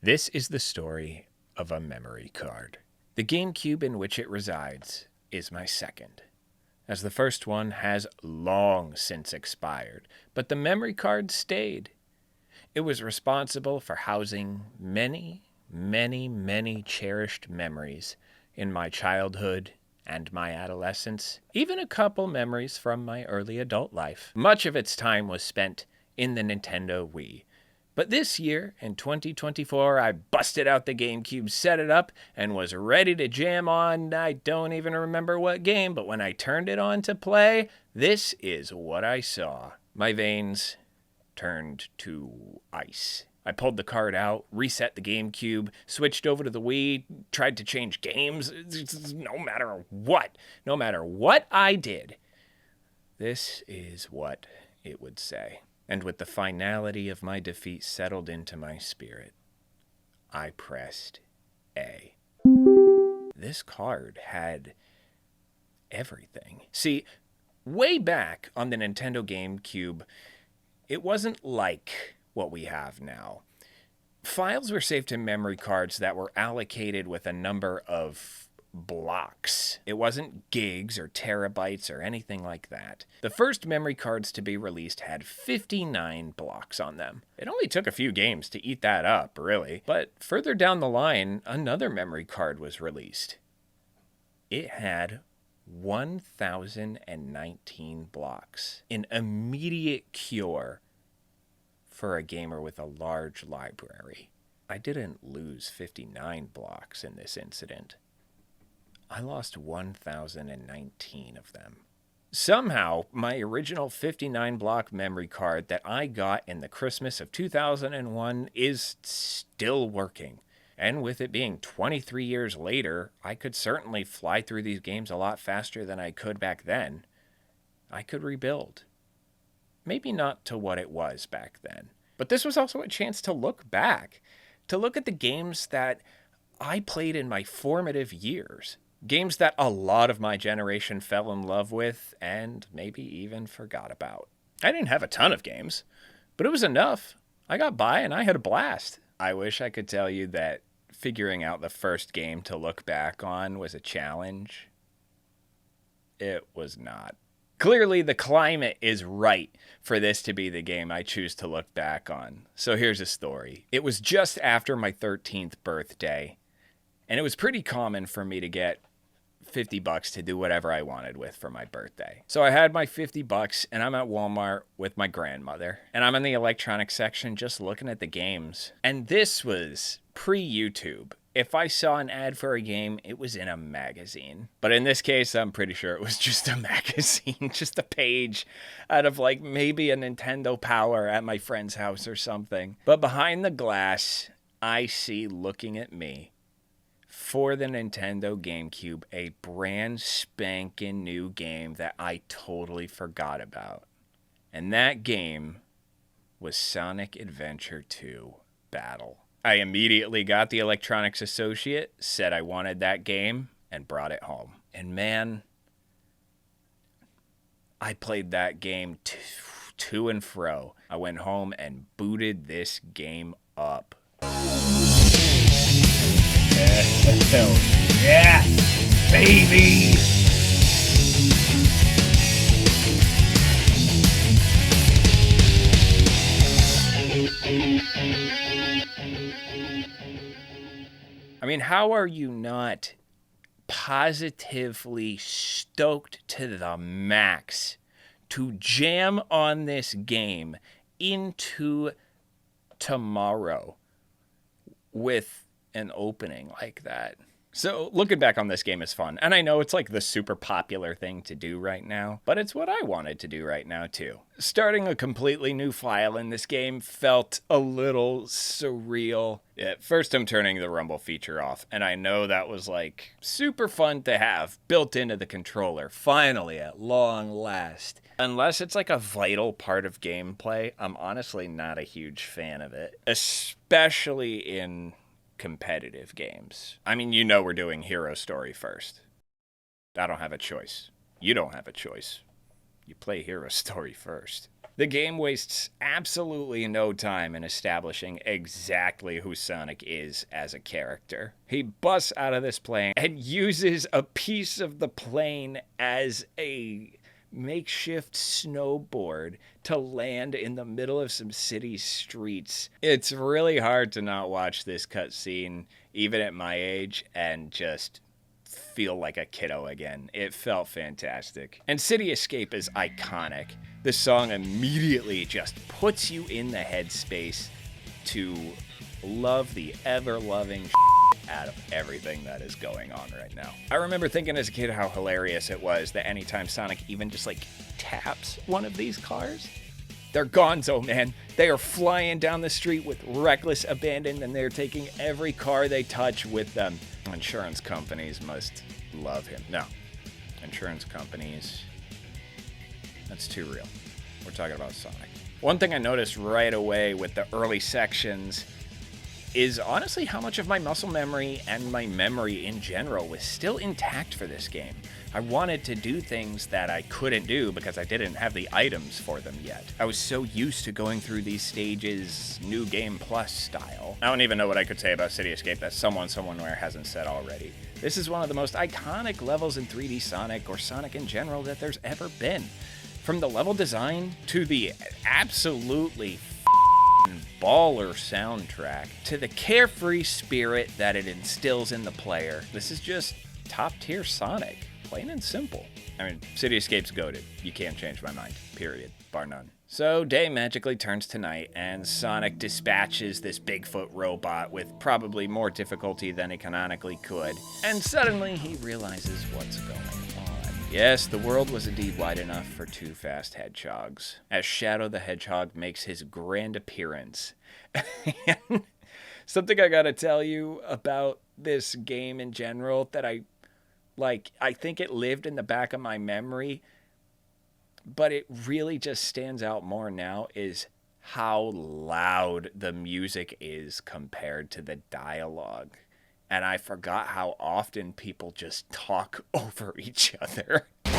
This is the story of a memory card. The GameCube in which it resides is my second, as the first one has long since expired, but the memory card stayed. It was responsible for housing many cherished memories in my childhood and my adolescence, even a couple memories from my early adult life. Much of its time was spent in the Nintendo Wii. But this year, in 2024, I busted out the GameCube, set it up, and was ready to jam on, I don't even remember what game, but when I turned it on to play, this is what I saw. My veins turned to ice. I pulled the card out, reset the GameCube, switched over to the Wii, tried to change games. No matter what I did, this is what it would say. And with the finality of my defeat settled into my spirit, I pressed A. This card had everything. See, way back on the Nintendo GameCube, it wasn't like what we have now. Files were saved to memory cards that were allocated with a number of blocks. It wasn't gigs or terabytes or anything like that. The first memory cards to be released had 59 blocks on them. It only took a few games to eat that up, really. But further down the line, another memory card was released. It had 1,019 blocks. An immediate cure for a gamer with a large library. I didn't lose 59 blocks in this incident. I lost 1,019 of them. Somehow, my original 59 block memory card that I got in the Christmas of 2001 is still working. And with it being 23 years later, I could certainly fly through these games a lot faster than I could back then. I could rebuild. Maybe not to what it was back then. But this was also a chance to look back, to look at the games that I played in my formative years. Games that a lot of my generation fell in love with and maybe even forgot about. I didn't have a ton of games, but it was enough. I got by and I had a blast. I wish I could tell you that figuring out the first game to look back on was a challenge. It was not. Clearly, the climate is right for this to be the game I choose to look back on. So here's a story. It was just after my 13th birthday, and it was pretty common for me to get $50 to do whatever I wanted with for my birthday. So I had my $50 and I'm at Walmart with my grandmother, and I'm in the electronics section just looking at the games. And this was pre-YouTube. If I saw an ad for a game, it was in a magazine. But in this case, I'm pretty sure it was just a magazine, just a page out of like maybe a Nintendo Power at my friend's house or something. But behind the glass, I see, looking at me, for the Nintendo GameCube, a brand spanking new game that I totally forgot about. And that game was Sonic Adventure 2 Battle. I immediately got the electronics associate, said I wanted that game, and brought it home. And man, I played that game to and fro. I went home and booted this game up. Hell yeah, baby! I mean, how are you not positively stoked to the max to jam on this game into tomorrow with an opening like that? So looking back on this game is fun. And I know it's like the super popular thing to do right now, but it's what I wanted to do right now too. Starting a completely new file in this game felt a little surreal. At first I'm turning the rumble feature off, and I know that was like super fun to have built into the controller, finally at long last. Unless it's like a vital part of gameplay, I'm honestly not a huge fan of it, especially in competitive games. I mean, you know we're doing hero story first. I don't have a choice. You don't have a choice. You play hero story first. The game wastes absolutely no time in establishing exactly who Sonic is as a character. He busts out of this plane and uses a piece of the plane as a makeshift snowboard to land in the middle of some city streets. It's really hard to not watch this cutscene, even at my age, and just feel like a kiddo again. It felt fantastic. And City Escape is iconic. This song immediately just puts you in the headspace to love the ever-loving out of everything that is going on right now. I remember thinking as a kid how hilarious it was that anytime Sonic even just like taps one of these cars, they're gonzo, man. They are flying down the street with reckless abandon, and they're taking every car they touch with them. Insurance companies must love him. No, insurance companies, that's too real. We're talking about Sonic. One thing I noticed right away with the early sections is honestly how much of my muscle memory and my memory in general was still intact for this game. I wanted to do things that I couldn't do because I didn't have the items for them yet. I was so used to going through these stages New Game Plus style. I don't even know what I could say about City Escape that someone somewhere hasn't said already. This is one of the most iconic levels in 3D Sonic, or Sonic in general, that there's ever been. From the level design to the absolutely baller soundtrack to the carefree spirit that it instills in the player. This is just top tier Sonic, plain and simple. I mean, City Escape's goated. You can't change my mind, period, bar none. So day magically turns to night, and Sonic dispatches this Bigfoot robot with probably more difficulty than he canonically could, and suddenly he realizes what's going on. Yes, the world was indeed wide enough for two fast hedgehogs, as Shadow the Hedgehog makes his grand appearance. And something I gotta tell you about this game in general that I think it lived in the back of my memory, but it really just stands out more now, is how loud the music is compared to the dialogue. And I forgot how often people just talk over each other. Wow,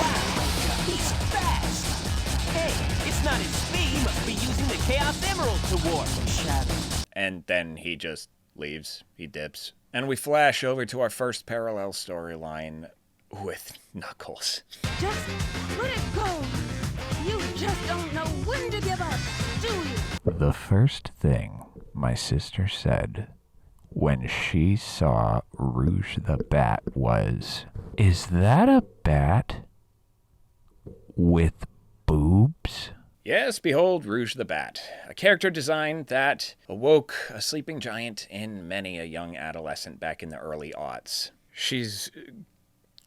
he's fast! Hey, it's not his speed. He must be using the Chaos Emerald to warp the shadow. And then he just leaves. He dips. And we flash over to our first parallel storyline with Knuckles. Just let it go. You just don't know when to give up, do you? The first thing my sister said when she saw Rouge the Bat was, "Is that a bat with boobs?" Yes, behold Rouge the Bat, a character design that awoke a sleeping giant in many a young adolescent back in the early aughts. She's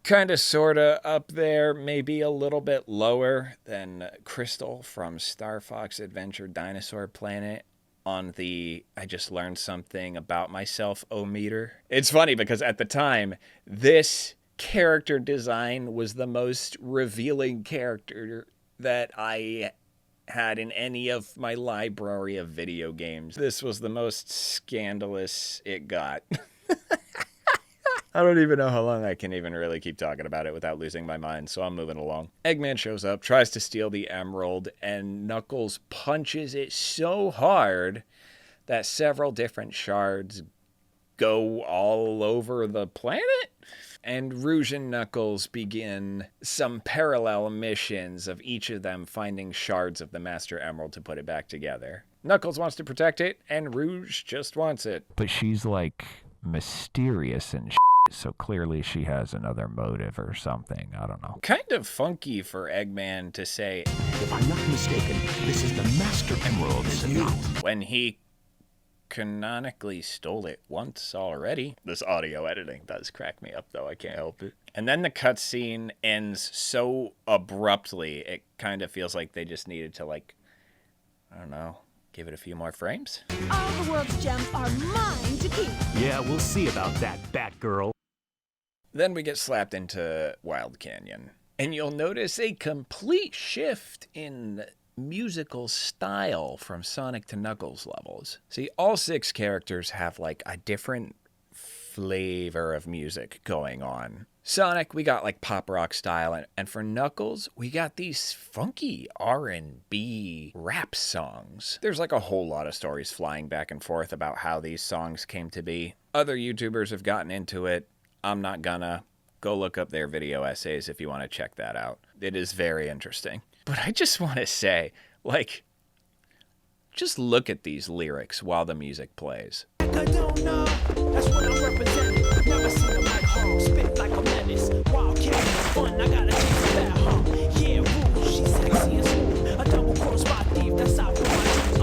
kinda sorta up there, maybe a little bit lower than Crystal from Star Fox Adventure Dinosaur Planet on the I just learned something about myself-o-meter. It's funny because at the time, this character design was the most revealing character that I had in any of my library of video games. This was the most scandalous it got. I don't even know how long I can even really keep talking about it without losing my mind, so I'm moving along. Eggman shows up, tries to steal the emerald, and Knuckles punches it so hard that several different shards go all over the planet. And Rouge and Knuckles begin some parallel missions of each of them finding shards of the Master Emerald to put it back together. Knuckles wants to protect it, and Rouge just wants it. But she's like mysterious and so clearly she has another motive or something. I don't know. Kind of funky for Eggman to say, If I'm not mistaken, this is the Master Emerald, isn't it? when he canonically stole it once already. This audio editing does crack me up, though. I can't help it. And then the cutscene ends so abruptly, it kind of feels like they just needed to, I don't know, give it a few more frames. All the world's gems are mine to keep. Yeah, we'll see about that, Batgirl. Then we get slapped into Wild Canyon. And you'll notice a complete shift in musical style from Sonic to Knuckles levels. See, all 6 characters have a different flavor of music going on. Sonic, we got like pop rock style, and for Knuckles, we got these funky R&B rap songs. There's like a whole lot of stories flying back and forth about how these songs came to be. Other YouTubers have gotten into it. I'm not gonna. Go look up their video essays if you want to check that out. It is very interesting. But I just want to say, like, just look at these lyrics while the music plays. I don't know. That's what I'm representing. Never seen a mic hog spit like a menace. Wild cat, fun. I gotta taste that, huh? Yeah, rouge, she's sexy and smooth. A double cross my thief. That's how I put my truth.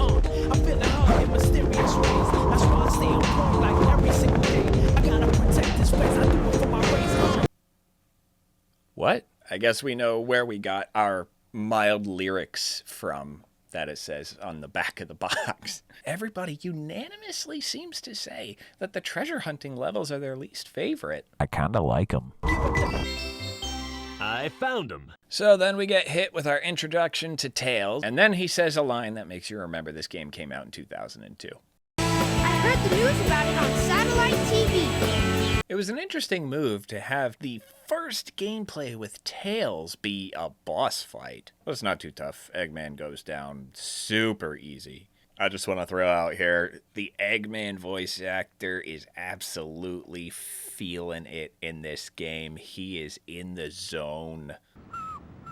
I'm feeling her in mysterious ways. That's why I stay on point like every single day. I gotta protect this place. I do it for my race. What? I guess we know where we got our mild lyrics from that it says on the back of the box. Everybody unanimously seems to say that the treasure hunting levels are their least favorite. I kinda like them. I found him. So then we get hit with our introduction to Tails, and then he says a line that makes you remember this game came out in 2002. I heard the news about it on satellite TV. It was an interesting move to have the first gameplay with Tails be a boss fight. Well, it's not too tough. Eggman goes down super easy. I just want to throw out here, the Eggman voice actor is absolutely feeling it in this game. He is in the zone.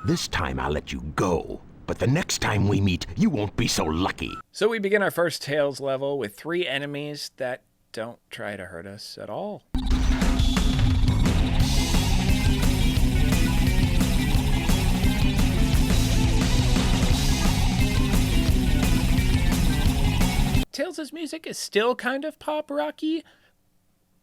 This time I'll let you go, but the next time we meet, you won't be so lucky. So we begin our first Tails level with 3 enemies that don't try to hurt us at all. Tails' music is still kind of pop rocky,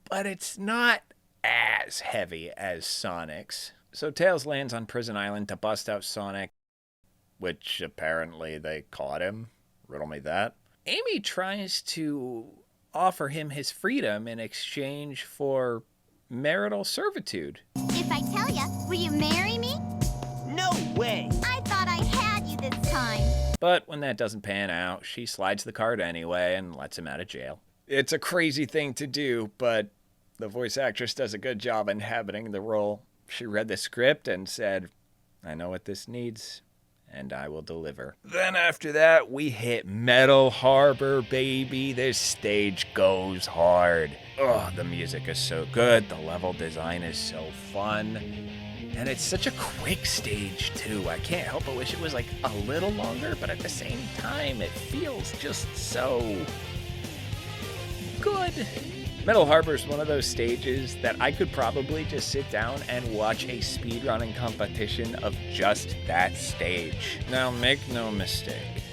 but it's not as heavy as Sonic's. So Tails lands on Prison Island to bust out Sonic, which apparently they caught him. Riddle me that. Amy tries to offer him his freedom in exchange for marital servitude. If I tell ya, will you marry me? No way. I thought I had you this time. But when that doesn't pan out, she slides the card anyway and lets him out of jail. It's a crazy thing to do, but the voice actress does a good job inhabiting the role. She read the script and said, I know what this needs, and I will deliver. Then after that, we hit Metal Harbor, baby. This stage goes hard. Oh, the music is so good. The level design is so fun. And it's such a quick stage, too. I can't help but wish it was like a little longer, but at the same time, it feels just so good. Metal Harbor is one of those stages that I could probably just sit down and watch a speedrunning competition of just that stage. Now, make no mistake,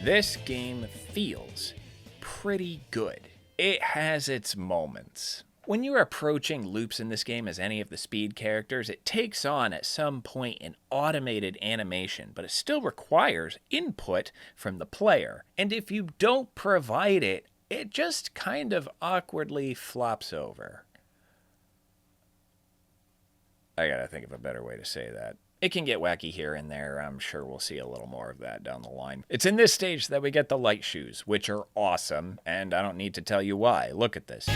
this game feels pretty good. It has its moments. When you're approaching loops in this game as any of the speed characters, it takes on at some point an automated animation, but it still requires input from the player. And if you don't provide it, it just kind of awkwardly flops over. I gotta think of a better way to say that. It can get wacky here and there. I'm sure we'll see a little more of that down the line. It's in this stage that we get the light shoes, which are awesome, and I don't need to tell you why. Look at this.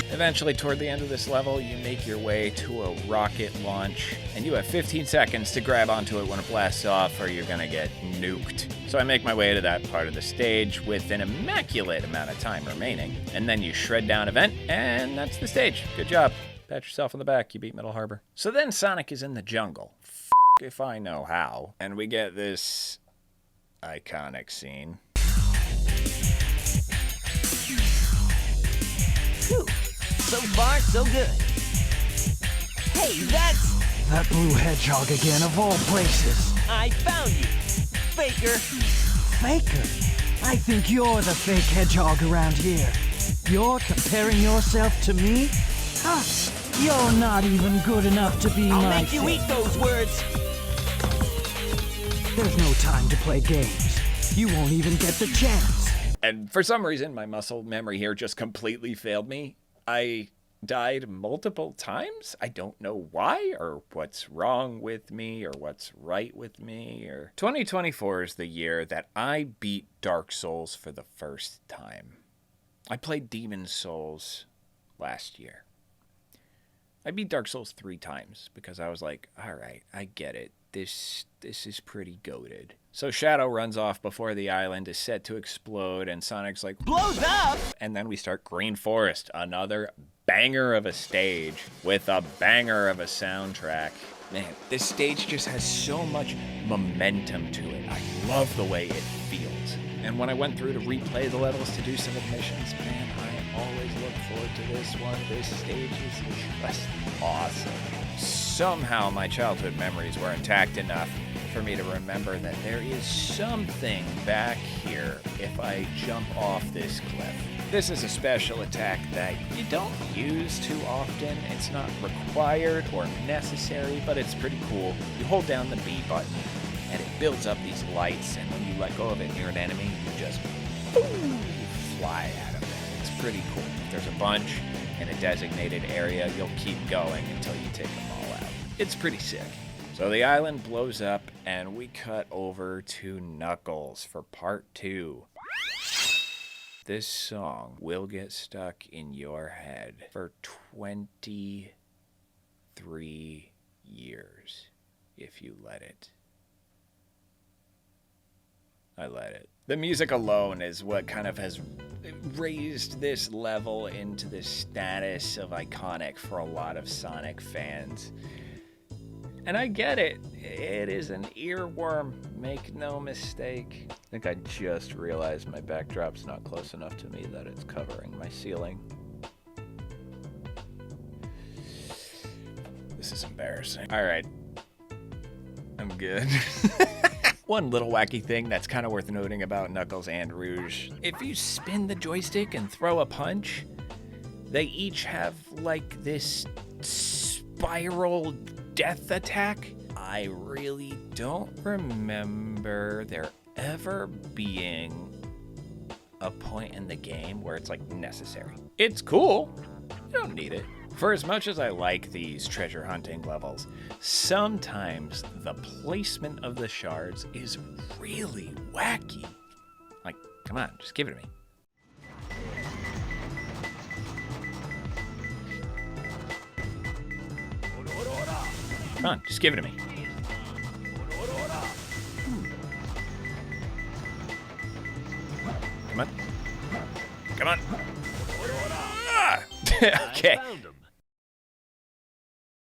Eventually, toward the end of this level, you make your way to a rocket launch, and you have 15 seconds to grab onto it when it blasts off, or you're gonna get nuked. So I make my way to that part of the stage with an immaculate amount of time remaining, and then you shred down a vent, and that's the stage. Good job. Pat yourself on the back, you beat Metal Harbor. So then Sonic is in the jungle. If I know how. And we get this iconic scene. Phew. So far, so good. Hey, that's... That blue hedgehog again, of all places. I found you, Faker. Faker? I think you're the fake hedgehog around here. You're comparing yourself to me? Huh? You're not even good enough to be I'll my make you fake. eat those words. There's no time to play games. You won't even get the chance. And for some reason, my muscle memory here just completely failed me. I died multiple times. I don't know why or what's wrong with me or what's right with me. Or 2024 is the year that I beat Dark Souls for the first time. I played Demon Souls last year. I beat Dark Souls 3 times because I was like, all right, I get it. This is pretty goated. So Shadow runs off before the island is set to explode, and Sonic's like, blows up! And then we start Green Forest, another banger of a stage with a banger of a soundtrack. Man, this stage just has so much momentum to it. I love the way it feels. And when I went through to replay the levels to do some of the missions, man, I always look forward to this one. This stage is just awesome. Somehow my childhood memories were intact enough for me to remember that there is something back here if I jump off this cliff. This is a special attack that you don't use too often. It's not required or necessary, but it's pretty cool. You hold down the B button and it builds up these lights, and when you let go of it near an enemy, you just boom, fly out of it. It's pretty cool. If there's a bunch in a designated area, you'll keep going until you take them all out. It's pretty sick. So the island blows up, and we cut over to Knuckles for part 2. This song will get stuck in your head for 23 years if you let it. I let it. The music alone is what kind of has raised this level into the status of iconic for a lot of Sonic fans. And I get it. It is an earworm. Make no mistake. I think I just realized my backdrop's not close enough to me that it's covering my ceiling. This is embarrassing. All right. I'm good. One little wacky thing that's kind of worth noting about Knuckles and Rouge. If you spin the joystick and throw a punch, they each have like this spiral death attack. I really don't remember there ever being a point in the game where it's like necessary. It's cool. You don't need it. For as much as I like these treasure hunting levels, sometimes the placement of the shards is really wacky. Like, come on, just give it to me. Come on, just give it to me. Come on. Come on. Ah! Okay.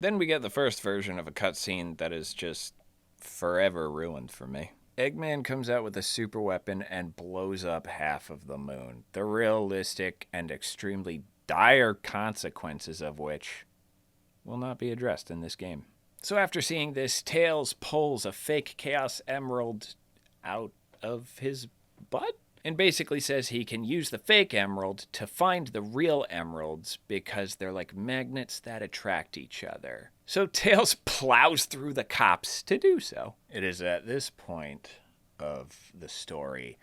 Then we get the first version of a cutscene that is just forever ruined for me. Eggman comes out with a super weapon and blows up half of the moon. The realistic and extremely dire consequences of which will not be addressed in this game. So after seeing this, Tails pulls a fake Chaos Emerald out of his butt and basically says he can use the fake emerald to find the real emeralds because they're like magnets that attract each other. So Tails plows through the cops to do so. It is at this point of the story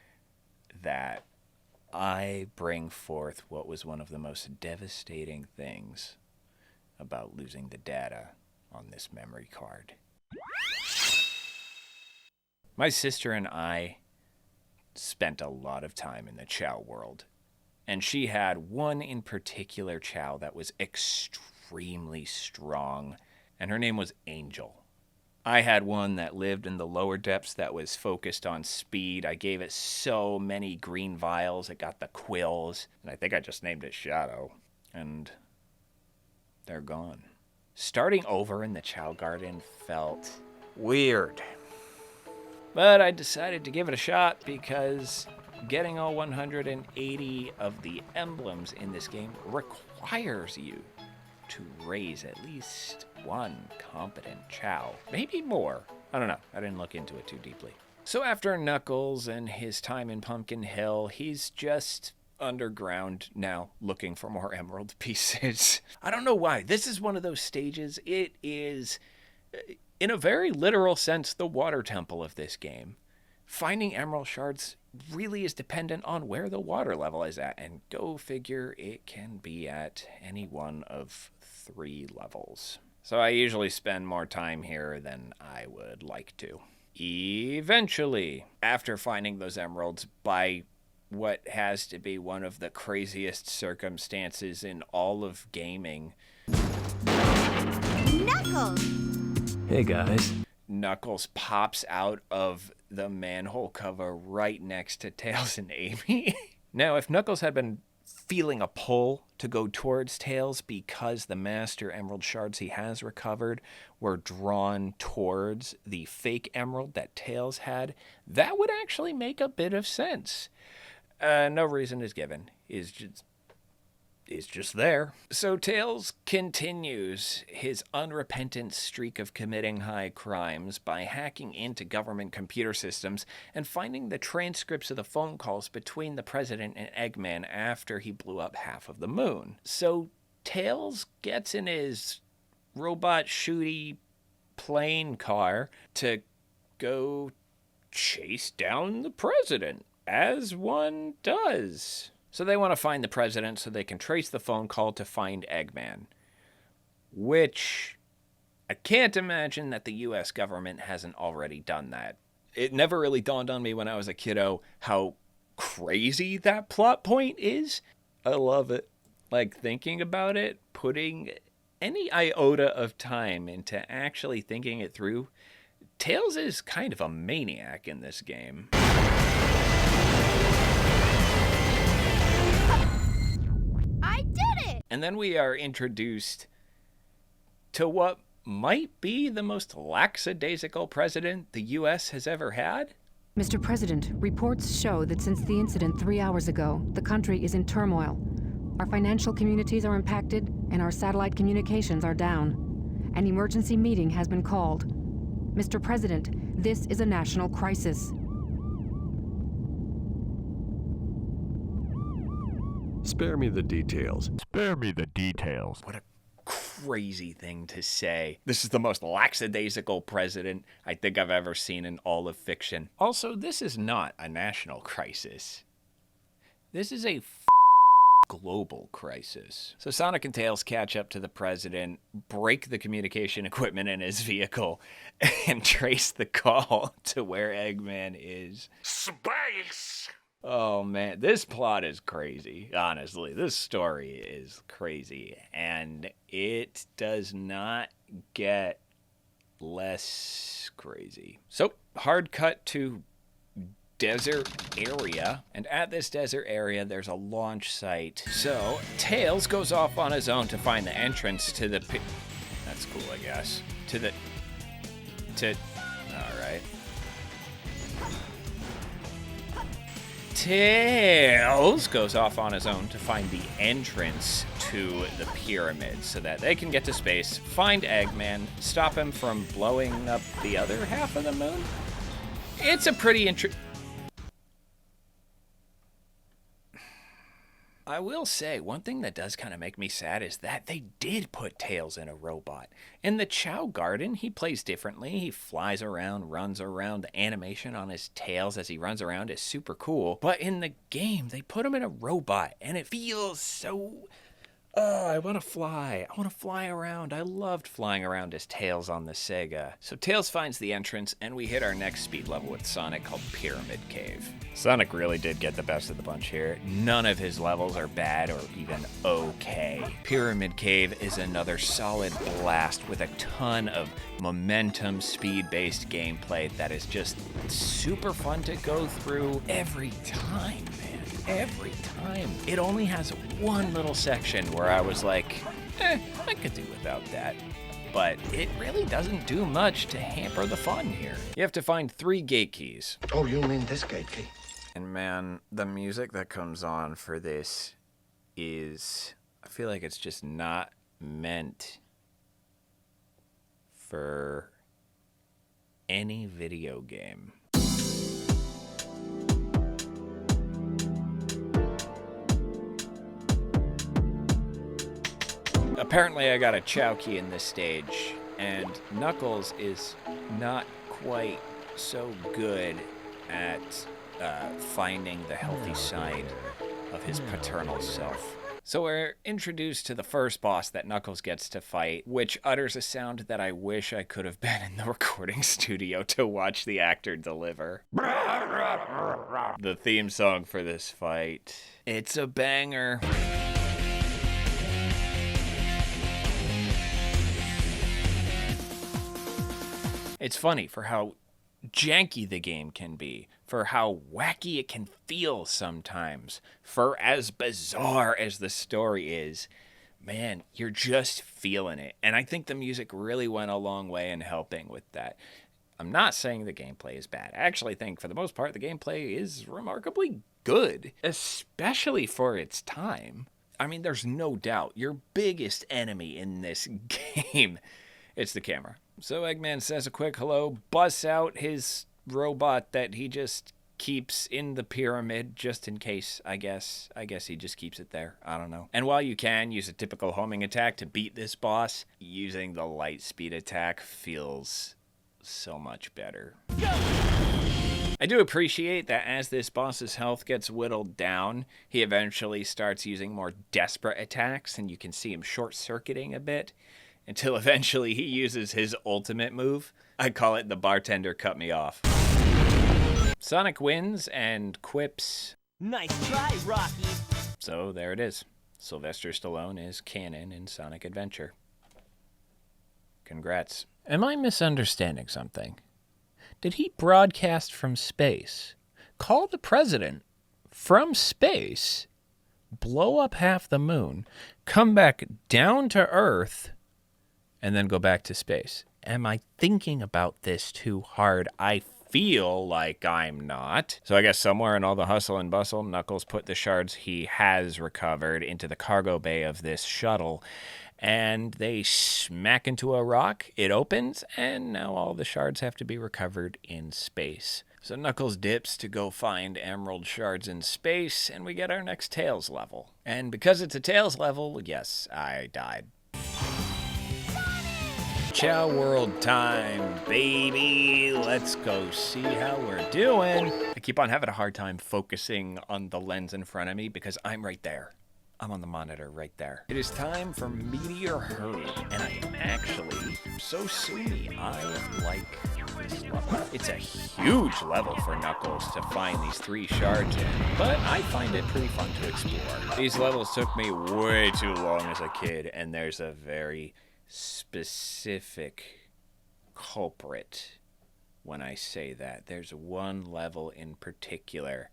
that I bring forth what was one of the most devastating things about losing the data on this memory card. My sister and I spent a lot of time in the Chow world, and she had one in particular Chow that was extremely strong, and her name was Angel. I had one that lived in the lower depths that was focused on speed. I gave it so many green vials, it got the quills, and I think I just named it Shadow, and they're gone. Starting over in the Chow Garden felt weird. But I decided to give it a shot because getting all 180 of the emblems in this game requires you to raise at least one competent Chow. Maybe more. I don't know. I didn't look into it too deeply. So after Knuckles and his time in Pumpkin Hill, he's just underground now looking for more emerald pieces. I don't know why. This is one of those stages. It is, in a very literal sense, the water temple of this game. Finding emerald shards really is dependent on where the water level is at, and go figure, it can be at any one of 3 levels. So I usually spend more time here than I would like to. Eventually, after finding those emeralds by what has to be one of the craziest circumstances in all of gaming, Knuckles! Hey guys. Knuckles pops out of the manhole cover right next to Tails and Amy. Now, if Knuckles had been feeling a pull to go towards Tails because the Master Emerald shards he has recovered were drawn towards the fake emerald that Tails had, that would actually make a bit of sense. No reason is given. Is just there. So Tails continues his unrepentant streak of committing high crimes by hacking into government computer systems and finding the transcripts of the phone calls between the president and Eggman after he blew up half of the moon. So Tails gets in his robot shooty plane car to go chase down the president, as one does. So they want to find the president so they can trace the phone call to find Eggman. Which, I can't imagine that the US government hasn't already done that. It never really dawned on me when I was a kiddo how crazy that plot point is. I love it. Like, thinking about it, putting any iota of time into actually thinking it through. Tails is kind of a maniac in this game. I did it! And then we are introduced to what might be the most lackadaisical president the U.S. has ever had. Mr. President, reports show that since the incident 3 hours ago, the country is in turmoil. Our financial communities are impacted, and our satellite communications are down. An emergency meeting has been called. Mr. President, this is a national crisis. Spare me the details. Spare me the details. What a crazy thing to say. This is the most lackadaisical president I think I've ever seen in all of fiction. Also, this is not a national crisis. This is a global crisis. So Sonic and Tails catch up to the president, break the communication equipment in his vehicle, and trace the call to where Eggman is. Space! Oh man, this plot is crazy. Honestly, this story is crazy, and it does not get less crazy. So, hard cut to desert area, and at this desert area there's a launch site. So Tails goes off on his own to find the entrance to the that's cool, I guess. Alright. Tails goes off on his own to find the entrance to the pyramid so that they can get to space, find Eggman, stop him from blowing up the other half of the moon. It's a pretty I will say, one thing that does kind of make me sad is that they did put Tails in a robot. In the Chow Garden, he plays differently. He flies around, runs around. The animation on his tails as he runs around is super cool. But in the game, they put him in a robot, and it feels so... Oh, I want to fly. I want to fly around. I loved flying around as Tails on the Sega. So Tails finds the entrance, and we hit our next speed level with Sonic called Pyramid Cave. Sonic really did get the best of the bunch here. None of his levels are bad or even okay. Pyramid Cave is another solid blast with a ton of momentum, speed-based gameplay that is just super fun to go through every time, man. Every time. It only has one little section where I was like, I could do without that. But it really doesn't do much to hamper the fun here. You have to find 3 gate keys. Oh, you mean this gate key? And man, the music that comes on for this is, I feel like it's just not meant for any video game. Apparently I got a Chow key in this stage, and Knuckles is not quite so good at finding the healthy side of his paternal self. So we're introduced to the first boss that Knuckles gets to fight, which utters a sound that I wish I could have been in the recording studio to watch the actor deliver. The theme song for this fight. It's a banger. It's funny for how janky the game can be, for how wacky it can feel sometimes, for as bizarre as the story is. Man, you're just feeling it. And I think the music really went a long way in helping with that. I'm not saying the gameplay is bad. I actually think, for the most part, the gameplay is remarkably good, especially for its time. I mean, there's no doubt your biggest enemy in this game, it's the camera. So Eggman says a quick hello, busts out his robot that he just keeps in the pyramid just in case, I guess. I guess he just keeps it there. I don't know. And while you can use a typical homing attack to beat this boss, using the light speed attack feels so much better. I do appreciate that as this boss's health gets whittled down, he eventually starts using more desperate attacks, and you can see him short-circuiting a bit, until eventually he uses his ultimate move. I call it the bartender cut me off. Sonic wins and quips, Nice try, Rocky. so there it is. Sylvester Stallone is canon in Sonic Adventure. Congrats. Am I misunderstanding something? Did he broadcast from space, call the president from space, blow up half the moon, come back down to Earth, and then go back to space? Am I thinking about this too hard? I feel like I'm not. So I guess somewhere in all the hustle and bustle, Knuckles put the shards he has recovered into the cargo bay of this shuttle, and they smack into a rock, it opens, and now all the shards have to be recovered in space. So Knuckles dips to go find emerald shards in space, and we get our next Tails level. And because it's a Tails level, yes, I died. Chow World time, baby. Let's go see how we're doing. I keep on having a hard time focusing on the lens in front of me because I'm right there. I'm on the monitor right there. It is time for Meteor Hurry, and I am actually so Sumi. I like this level. It's a huge level for Knuckles to find these 3 shards in, but I find it pretty fun to explore. These levels took me way too long as a kid, and there's a very specific culprit when I say that. There's one level in particular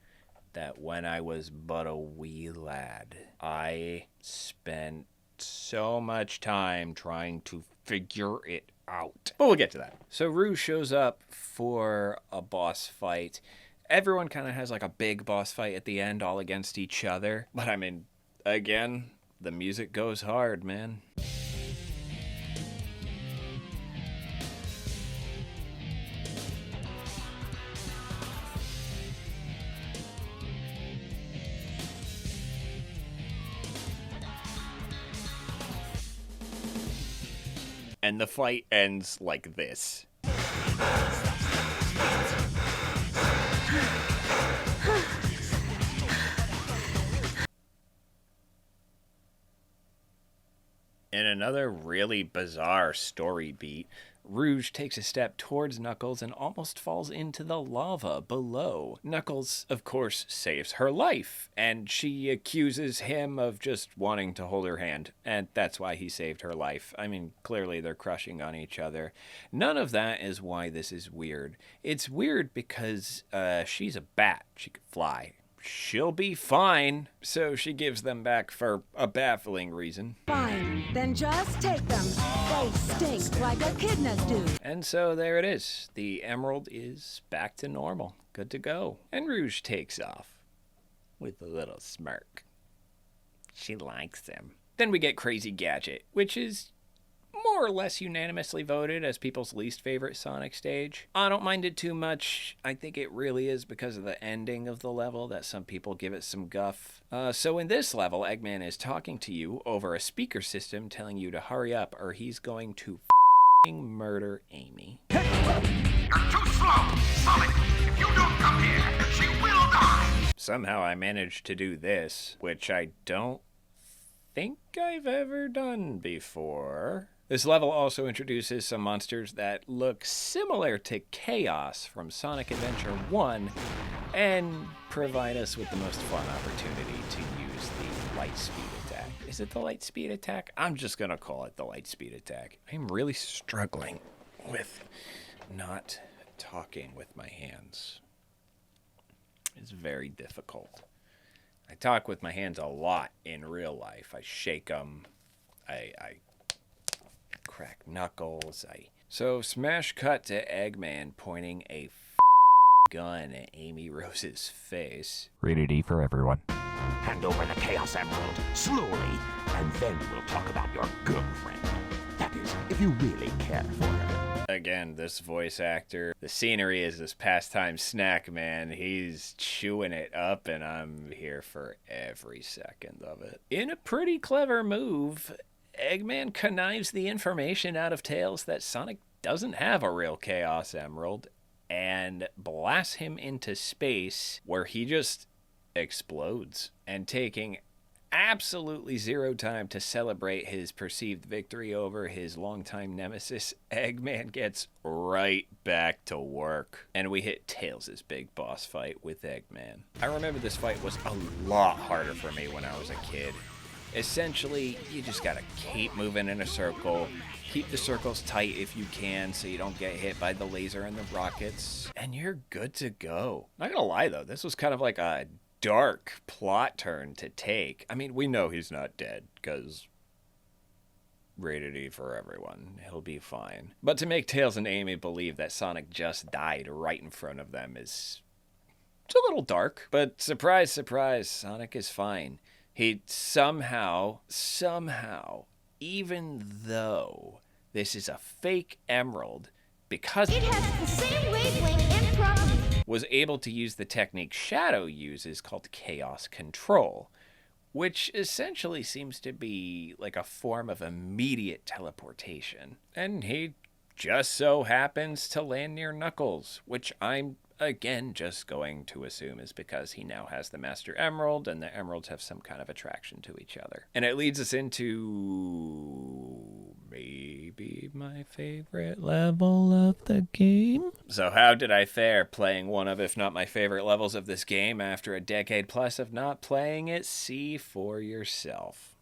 that when I was but a wee lad, I spent so much time trying to figure it out. But we'll get to that. So Rouge shows up for a boss fight. Everyone kind of has like a big boss fight at the end, all against each other. But I mean, again, the music goes hard, man. And the fight ends like this. In another really bizarre story beat, Rouge takes a step towards Knuckles and almost falls into the lava below. Knuckles, of course, saves her life, and she accuses him of just wanting to hold her hand, and that's why he saved her life. I mean, clearly they're crushing on each other. None of that is why this is weird. It's weird because she's a bat. She could fly. She'll be fine. So she gives them back for a baffling reason. Fine, then just take them. They stink like echidnas do. And so there it is. The emerald is back to normal. Good to go. And Rouge takes off with a little smirk. She likes him. Then we get Crazy Gadget, which is more or less unanimously voted as people's least favorite Sonic stage. I don't mind it too much. I think it really is because of the ending of the level that some people give it some guff. So in this level, Eggman is talking to you over a speaker system telling you to hurry up or he's going to f***ing murder Amy. You're too slow! Sonic, if you don't come here, she will die! Somehow I managed to do this, which I don't think I've ever done before. This level also introduces some monsters that look similar to Chaos from Sonic Adventure 1 and provide us with the most fun opportunity to use the light speed attack. Is it the light speed attack? I'm just gonna call it the light speed attack. I'm really struggling with not talking with my hands. It's very difficult. I talk with my hands a lot in real life. I shake them. I crack knuckles. So smash cut to Eggman pointing a gun at Amy Rose's face. Rated E for everyone. Hand over the Chaos Emerald, slowly, and then we'll talk about your girlfriend. That is, if you really care for her. Again, this voice actor. The scenery is this pastime snack, man. He's chewing it up, and I'm here for every second of it. In a pretty clever move, Eggman connives the information out of Tails that Sonic doesn't have a real Chaos Emerald and blasts him into space where he just explodes. And taking absolutely zero time to celebrate his perceived victory over his longtime nemesis, Eggman gets right back to work. And we hit Tails' big boss fight with Eggman. I remember this fight was a lot harder for me when I was a kid. Essentially, you just gotta keep moving in a circle, keep the circles tight if you can so you don't get hit by the laser and the rockets, and you're good to go. Not gonna lie though, this was kind of like a dark plot turn to take. I mean, we know he's not dead, because rated E for everyone. He'll be fine. But to make Tails and Amy believe that Sonic just died right in front of them is... it's a little dark. But surprise, surprise, Sonic is fine. He somehow, even though this is a fake emerald, because It has the same wavelength and properties. was able to use the technique Shadow uses called Chaos Control, which essentially seems to be like a form of immediate teleportation. And he just so happens to land near Knuckles, which I'm, again, just going to assume is because he now has the Master Emerald, and the emeralds have some kind of attraction to each other. And it leads us into maybe my favorite level of the game. So how did I fare playing one of, if not my favorite levels of this game after a decade plus of not playing it? See for yourself.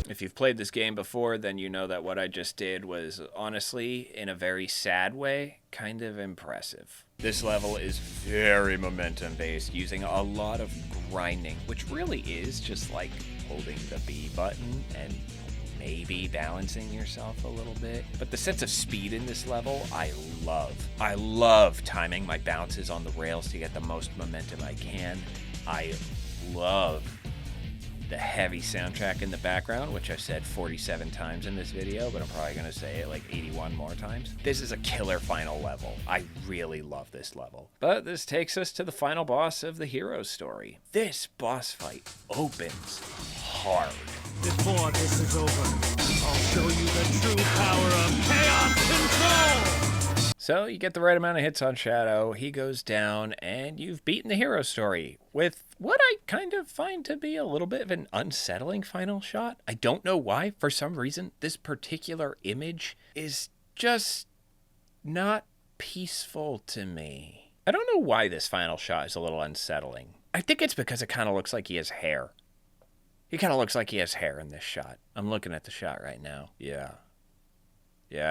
If you've played this game before, then you know that what I just did was, honestly, in a very sad way, kind of impressive. This level is very momentum-based, using a lot of grinding, which really is just like holding the B button and maybe balancing yourself a little bit. But the sense of speed in this level, I love. I love timing my bounces on the rails to get the most momentum I can. I love the heavy soundtrack in the background, which I've said 47 times in this video, but I'm probably going to say it like 81 more times. This is a killer final level. I really love this level. But this takes us to the final boss of the hero's story. This boss fight opens hard. Before this is over, I'll show you the true power of Chaos Control! So you get the right amount of hits on Shadow, he goes down, and you've beaten the hero story with what I kind of find to be a little bit of an unsettling final shot. I don't know why. For some reason, this particular image is just not peaceful to me. I don't know why this final shot is a little unsettling. I think it's because it kind of looks like he has hair. He kind of looks like he has hair in this shot. I'm looking at the shot right now. Yeah,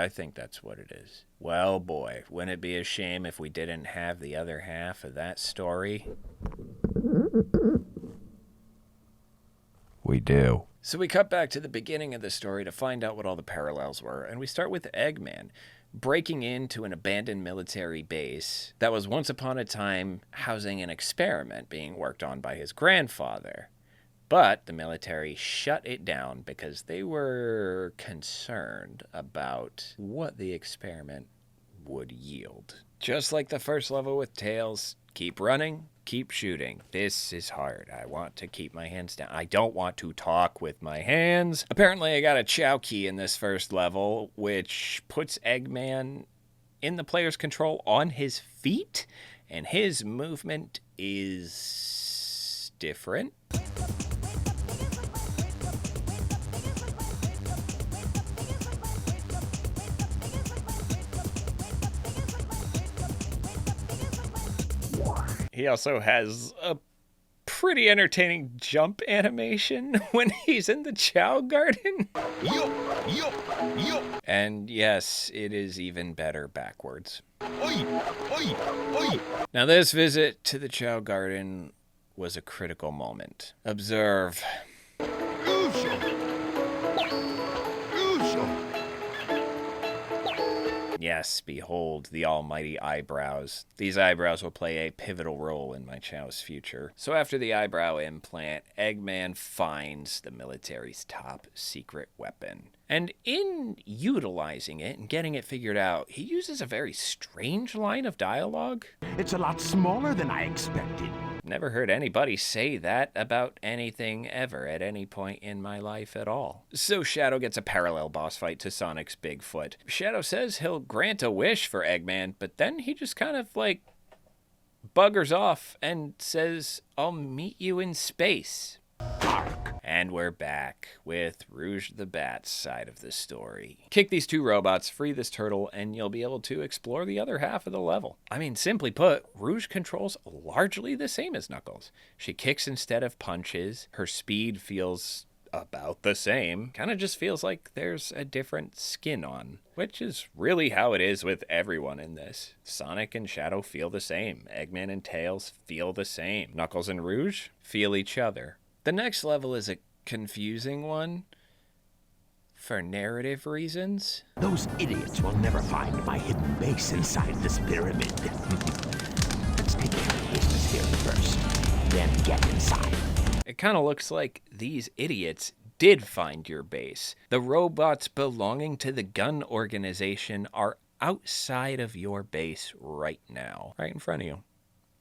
I think that's what it is. Well, boy, wouldn't it be a shame if we didn't have the other half of that story? We do. So we cut back to the beginning of the story to find out what all the parallels were, and we start with Eggman breaking into an abandoned military base that was once upon a time housing an experiment being worked on by his grandfather. But the military shut it down because they were concerned about what the experiment would yield. Just like the first level with Tails, keep running, keep shooting. This is hard. I want to keep my hands down. I don't want to talk with my hands. Apparently, I got a Chow key in this first level, which puts Eggman in the player's control on his feet, and his movement is different. He also has a pretty entertaining jump animation when he's in the Chow Garden. And yes, it is even better backwards. Now, this visit to the Chow Garden was a critical moment. Observe. Yes, behold the almighty eyebrows. These eyebrows will play a pivotal role in my Chow's future. So after the eyebrow implant, Eggman finds the military's top secret weapon. And in utilizing it and getting it figured out, he uses a very strange line of dialogue. It's a lot smaller than I expected. Never heard anybody say that about anything ever at any point in my life at all. So Shadow gets a parallel boss fight to Sonic's Bigfoot. Shadow says he'll grant a wish for Eggman, but then he just kind of like buggers off and says, "I'll meet you in space." And we're back with Rouge the Bat's side of the story. Kick these two robots, free this turtle, and you'll be able to explore the other half of the level. I mean, simply put, Rouge controls largely the same as Knuckles. She kicks instead of punches. Her speed feels about the same. Kind of just feels like there's a different skin on, which is really how it is with everyone in this. Sonic and Shadow feel the same. Eggman and Tails feel the same. Knuckles and Rouge feel each other. The next level is a confusing one for narrative reasons. Those idiots will never find my hidden base inside this pyramid. Let's take care of business here first, then get inside. It kind of looks like these idiots did find your base. The robots belonging to the gun organization are outside of your base right now, right in front of you.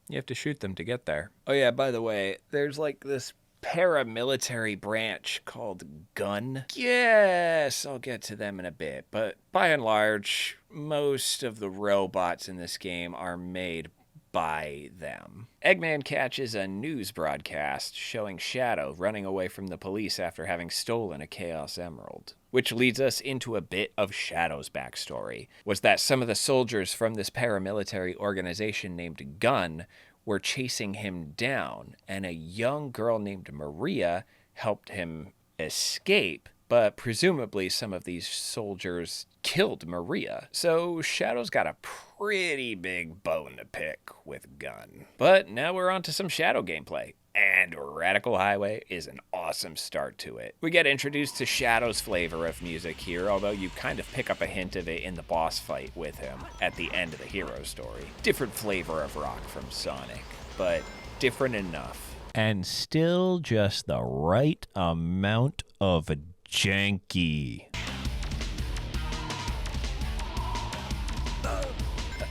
You have to shoot them to get there. Oh yeah, by the way, there's like this paramilitary branch called Gun. Yes, I'll get to them in a bit, but by and large, most of the robots in this game are made by them. Eggman catches a news broadcast showing Shadow running away from the police after having stolen a Chaos Emerald, which leads us into a bit of Shadow's backstory, was that some of the soldiers from this paramilitary organization named Gun were chasing him down, and a young girl named Maria helped him escape, but presumably some of these soldiers killed Maria. So Shadow's got a pretty big bone to pick with Gun. But now we're on to some Shadow gameplay. And Radical Highway is an awesome start to it. We get introduced to Shadow's flavor of music here, although you kind of pick up a hint of it in the boss fight with him at the end of the hero story. Different flavor of rock from Sonic, but different enough. And still just the right amount of janky.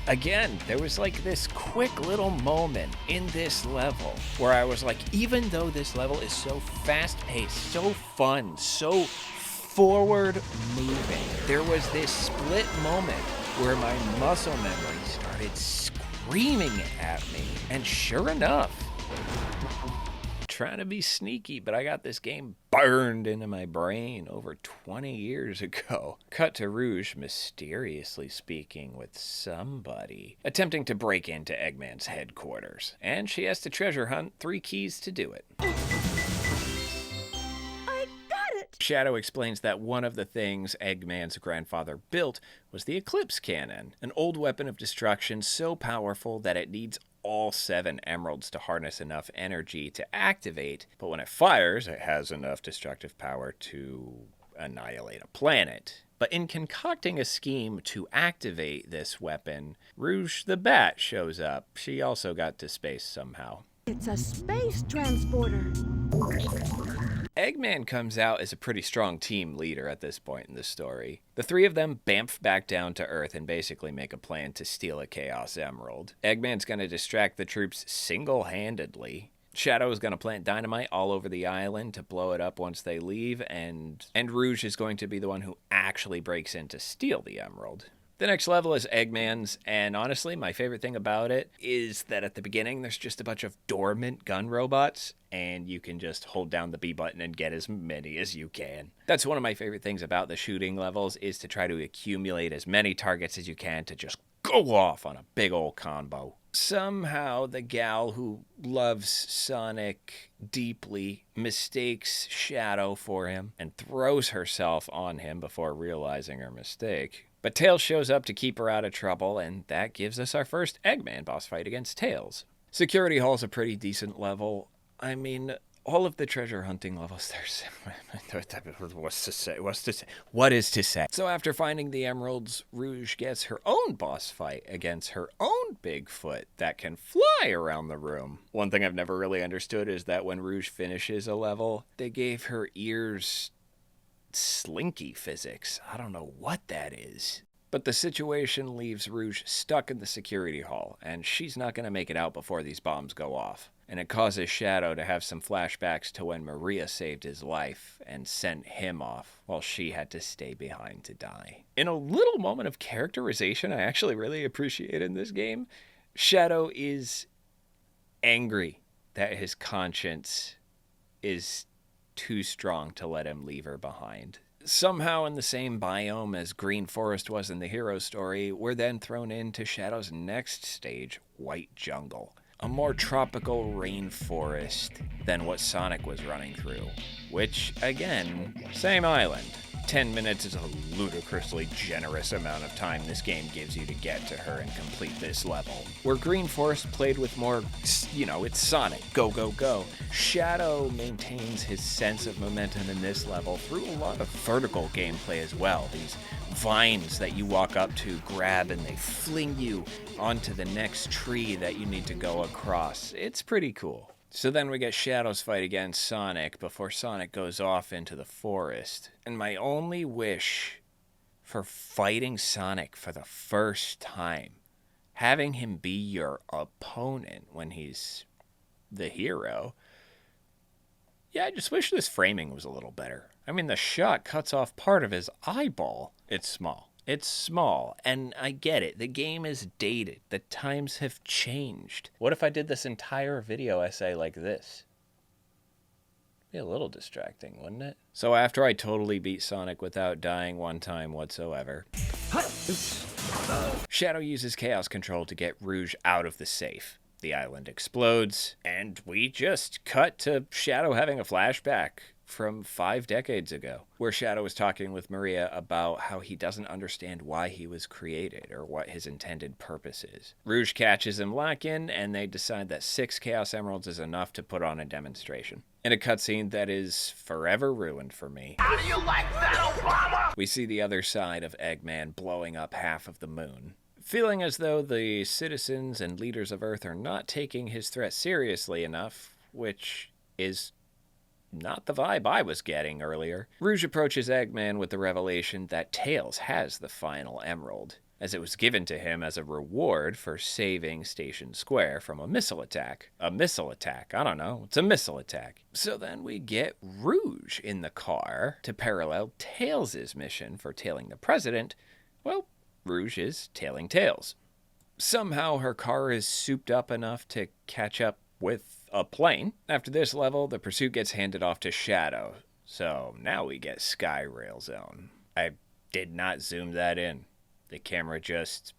Again, there was like this quick little moment in this level where I was like, even though this level is so fast-paced, so fun, so forward-moving, there was this split moment where my muscle memory started screaming at me. And sure enough, trying to be sneaky, but I got this game burned into my brain over 20 years ago. Cut to Rouge mysteriously speaking with somebody, attempting to break into Eggman's headquarters. And she has to treasure hunt 3 keys to do it. I got it! Shadow explains that one of the things Eggman's grandfather built was the Eclipse Cannon, an old weapon of destruction so powerful that it needs all 7 emeralds to harness enough energy to activate, but when it fires, it has enough destructive power to annihilate a planet. But in concocting a scheme to activate this weapon, Rouge the Bat shows up. She also got to space somehow. It's a space transporter. Eggman comes out as a pretty strong team leader at this point in the story. The three of them bamf back down to Earth and basically make a plan to steal a Chaos Emerald. Eggman's going to distract the troops single-handedly. Shadow is going to plant dynamite all over the island to blow it up once they leave, and Rouge is going to be the one who actually breaks in to steal the emerald. The next level is Eggman's, and honestly, my favorite thing about it is that at the beginning, there's just a bunch of dormant gun robots, and you can just hold down the B button and get as many as you can. That's one of my favorite things about the shooting levels, is to try to accumulate as many targets as you can to just go off on a big old combo. Somehow, the gal who loves Sonic deeply mistakes Shadow for him and throws herself on him before realizing her mistake. But Tails shows up to keep her out of trouble, and that gives us our first Eggman boss fight against Tails. Security Hall's a pretty decent level. I mean, all of the treasure hunting levels, what is to say? So after finding the emeralds, Rouge gets her own boss fight against her own Bigfoot that can fly around the room. One thing I've never really understood is that when Rouge finishes a level, they gave her ears slinky physics. I don't know what that is. But the situation leaves Rouge stuck in the security hall, and she's not going to make it out before these bombs go off. And it causes Shadow to have some flashbacks to when Maria saved his life and sent him off while she had to stay behind to die. In a little moment of characterization I actually really appreciate in this game, Shadow is angry that his conscience is too strong to let him leave her behind. Somehow in the same biome as Green Forest was in the hero story, we're then thrown into Shadow's next stage, White Jungle. A more tropical rainforest than what Sonic was running through. Which, again, same island. 10 minutes is a ludicrously generous amount of time this game gives you to get to her and complete this level. Where Green Forest played with more, it's Sonic, go, go, go. Shadow maintains his sense of momentum in this level through a lot of vertical gameplay as well. These vines that you walk up to, grab, and they fling you onto the next tree that you need to go across. It's pretty cool. So then we get Shadow's fight against Sonic before Sonic goes off into the forest. And my only wish for fighting Sonic for the first time, having him be your opponent when he's the hero, I just wish this framing was a little better. I mean, the shot cuts off part of his eyeball. It's small, and I get it. The game is dated. The times have changed. What if I did this entire video essay like this? Be a little distracting, wouldn't it? So after I totally beat Sonic without dying one time whatsoever, Shadow uses Chaos Control to get Rouge out of the safe. The island explodes, and we just cut to Shadow having a flashback from 5 decades ago, where Shadow was talking with Maria about how he doesn't understand why he was created or what his intended purpose is. Rouge catches him lacking, and they decide that 6 Chaos Emeralds is enough to put on a demonstration. In a cutscene that is forever ruined for me. How do you like that, Obama? We see the other side of Eggman blowing up half of the moon. Feeling as though the citizens and leaders of Earth are not taking his threat seriously enough, which is not the vibe I was getting earlier, Rouge approaches Eggman with the revelation that Tails has the final emerald, as it was given to him as a reward for saving Station Square from a missile attack. A missile attack? I don't know. It's a missile attack. So then we get Rouge in the car to parallel Tails' mission for tailing the president. Well, Rouge is tailing Tails. Somehow her car is souped up enough to catch up with a plane. After this level, the pursuit gets handed off to Shadow. So now we get Sky Rail Zone. I did not zoom that in. The camera just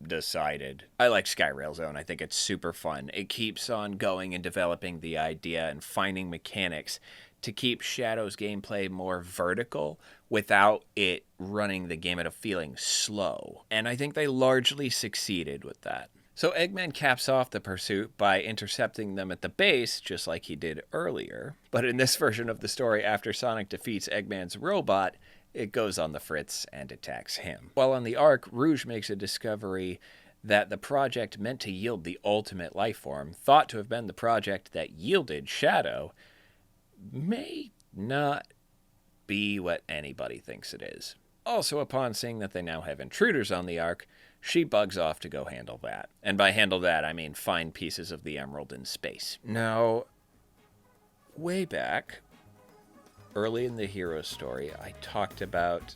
decided. I like Sky Rail Zone. I think it's super fun. It keeps on going and developing the idea and finding mechanics to keep Shadow's gameplay more vertical without it running the game at a feeling slow. And I think they largely succeeded with that. So Eggman caps off the pursuit by intercepting them at the base, just like he did earlier. But in this version of the story, after Sonic defeats Eggman's robot, it goes on the fritz and attacks him. While on the Ark, Rouge makes a discovery that the project meant to yield the ultimate life form, thought to have been the project that yielded Shadow, may not be what anybody thinks it is. Also, upon seeing that they now have intruders on the Ark, she bugs off to go handle that. And by handle that, I mean find pieces of the emerald in space. Now, way back, early in the hero story, I talked about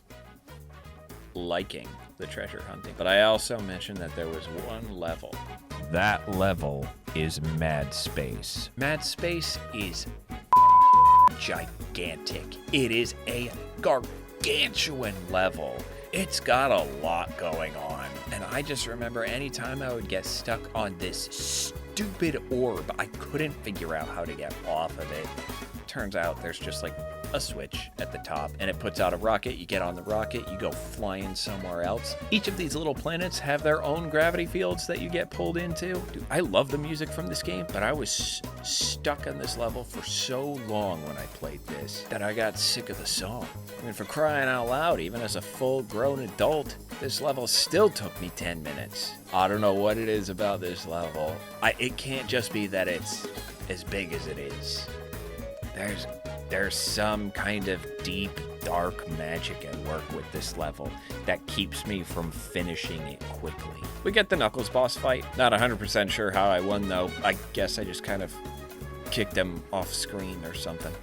liking the treasure hunting. But I also mentioned that there was one level. That level is Mad Space. Mad Space is gigantic. It is a gargantuan level. It's got a lot going on. And I just remember anytime I would get stuck on this stupid orb, I couldn't figure out how to get off of it. Turns out there's just like a switch at the top and it puts out a rocket. You get on the rocket, you go flying somewhere else. Each of these little planets have their own gravity fields that you get pulled into. Dude, I love the music from this game, but I was stuck on this level for so long when I played this that I got sick of the song. I mean, for crying out loud, even as a full-grown adult, this level still took me 10 minutes. I don't know what it is about this level. It can't just be that it's as big as it is. There's some kind of deep, dark magic at work with this level that keeps me from finishing it quickly. We get the Knuckles boss fight. Not 100% sure how I won, though. I guess I just kind of kicked him off screen or something.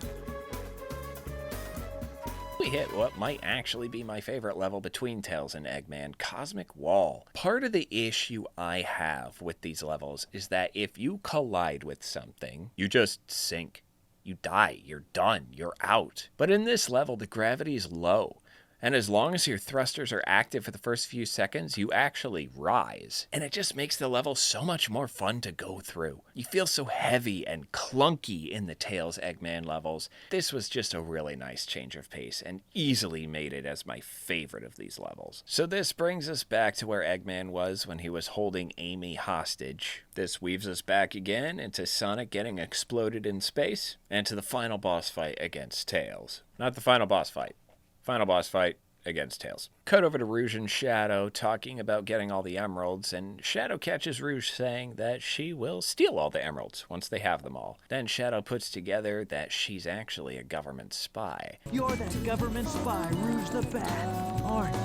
We hit what might actually be my favorite level between Tails and Eggman, Cosmic Wall. Part of the issue I have with these levels is that if you collide with something, you just sink. You die, you're done, you're out. But in this level, the gravity is low. And as long as your thrusters are active for the first few seconds, you actually rise. And it just makes the level so much more fun to go through. You feel so heavy and clunky in the Tails Eggman levels. This was just a really nice change of pace and easily made it as my favorite of these levels. So this brings us back to where Eggman was when he was holding Amy hostage. This weaves us back again into Sonic getting exploded in space and to the final boss fight against Tails. Not the final boss fight. Final boss fight against Tails. Cut over to Rouge and Shadow talking about getting all the emeralds, and Shadow catches Rouge saying that she will steal all the emeralds once they have them all. Then Shadow puts together that she's actually a government spy. You're that government spy, Rouge the Bat, aren't you?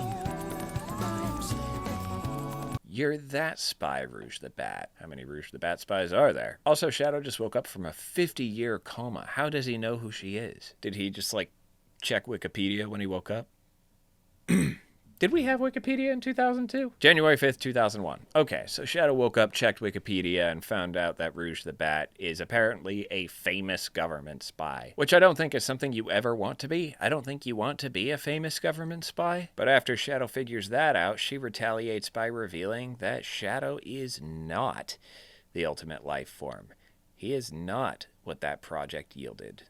You're that spy, Rouge the Bat. How many Rouge the Bat spies are there? Also, Shadow just woke up from a 50-year coma. How does he know who she is? Did he just, check Wikipedia when he woke up? Did we have Wikipedia in 2002? January 5th, 2001. Okay, so Shadow woke up, checked Wikipedia, and found out that Rouge the Bat is apparently a famous government spy, which I don't think is something you ever want to be. I don't think you want to be a famous government spy. But after Shadow figures that out, she retaliates by revealing that Shadow is not the ultimate life form. He is not what that project yielded.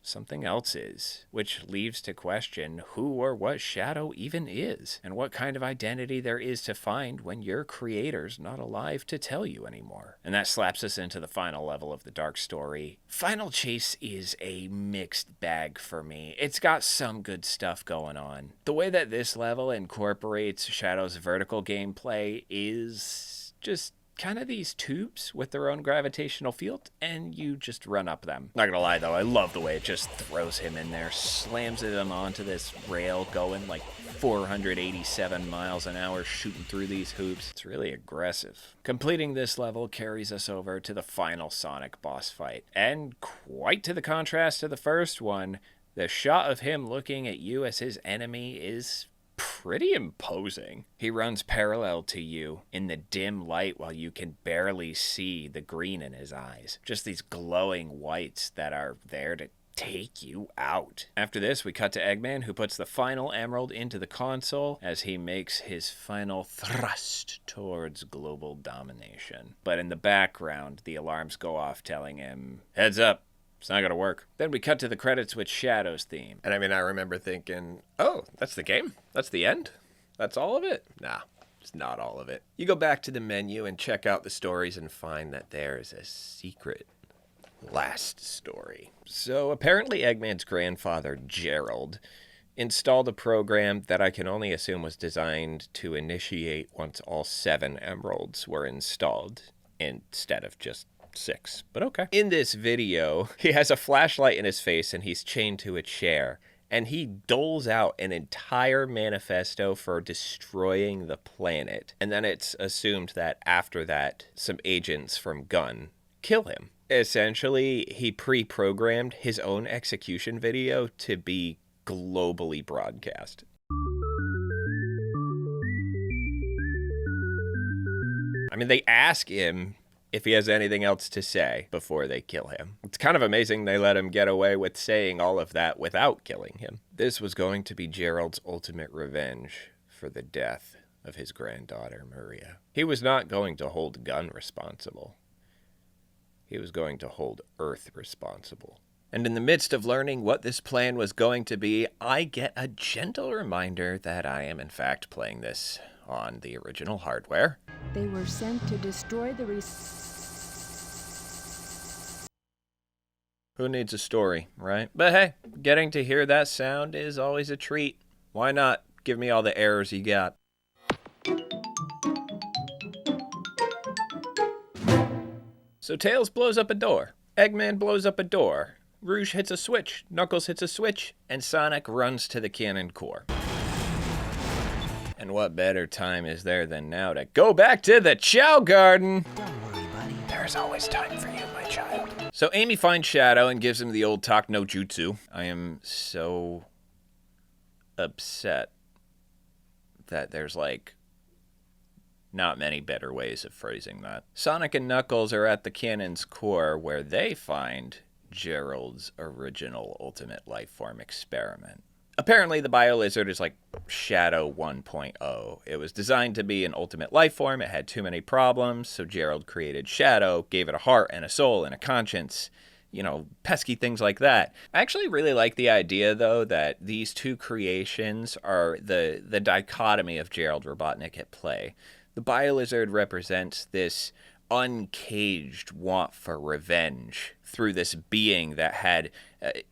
Something else is, which leaves to question who or what Shadow even is, and what kind of identity there is to find when your creator's not alive to tell you anymore. And that slaps us into the final level of the Dark Story. Final Chase is a mixed bag for me. It's got some good stuff going on. The way that this level incorporates Shadow's vertical gameplay is just kind of these tubes with their own gravitational field, and you just run up them. Not gonna lie though, I love the way it just throws him in there, slams him onto this rail going 487 miles an hour shooting through these hoops. It's really aggressive. Completing this level carries us over to the final Sonic boss fight. And quite to the contrast to the first one, the shot of him looking at you as his enemy is pretty imposing. He runs parallel to you in the dim light while you can barely see the green in his eyes. Just these glowing whites that are there to take you out. After this, we cut to Eggman, who puts the final emerald into the console as he makes his final thrust towards global domination. But in the background, the alarms go off telling him, "Heads up. It's not gonna work." Then we cut to the credits with Shadow's theme. And I remember thinking, oh, that's the game? That's the end? That's all of it? Nah, it's not all of it. You go back to the menu and check out the stories and find that there is a secret last story. So apparently Eggman's grandfather, Gerald, installed a program that I can only assume was designed to initiate once all 7 emeralds were installed, instead of just 6, but okay. In this video, he has a flashlight in his face and he's chained to a chair, and he doles out an entire manifesto for destroying the planet. And then it's assumed that after that, some agents from Gunn kill him. Essentially, he pre-programmed his own execution video to be globally broadcast. I mean, they ask him if he has anything else to say before they kill him. It's kind of amazing they let him get away with saying all of that without killing him. This was going to be Gerald's ultimate revenge for the death of his granddaughter, Maria. He was not going to hold Gunn responsible. He was going to hold Earth responsible. And in the midst of learning what this plan was going to be, I get a gentle reminder that I am in fact playing this on the original hardware. They were sent to destroy the Who needs a story, right? But hey, getting to hear that sound is always a treat. Why not? Give me all the errors you got. So Tails blows up a door, Eggman blows up a door, Rouge hits a switch, Knuckles hits a switch, and Sonic runs to the cannon core. And what better time is there than now to go back to the Chow Garden? Don't worry, buddy. There's always time for you, my child. So Amy finds Shadow and gives him the old talk no jutsu. I am so upset that there's like not many better ways of phrasing that. Sonic and Knuckles are at the cannon's core where they find Gerald's original Ultimate Lifeform experiment. Apparently the BioLizard is like Shadow 1.0. It was designed to be an ultimate lifeform. It had too many problems, so Gerald created Shadow, gave it a heart and a soul and a conscience, you know, pesky things like that. I actually really like the idea, though, that these two creations are the dichotomy of Gerald Robotnik at play. The BioLizard represents this uncaged want for revenge through this being that had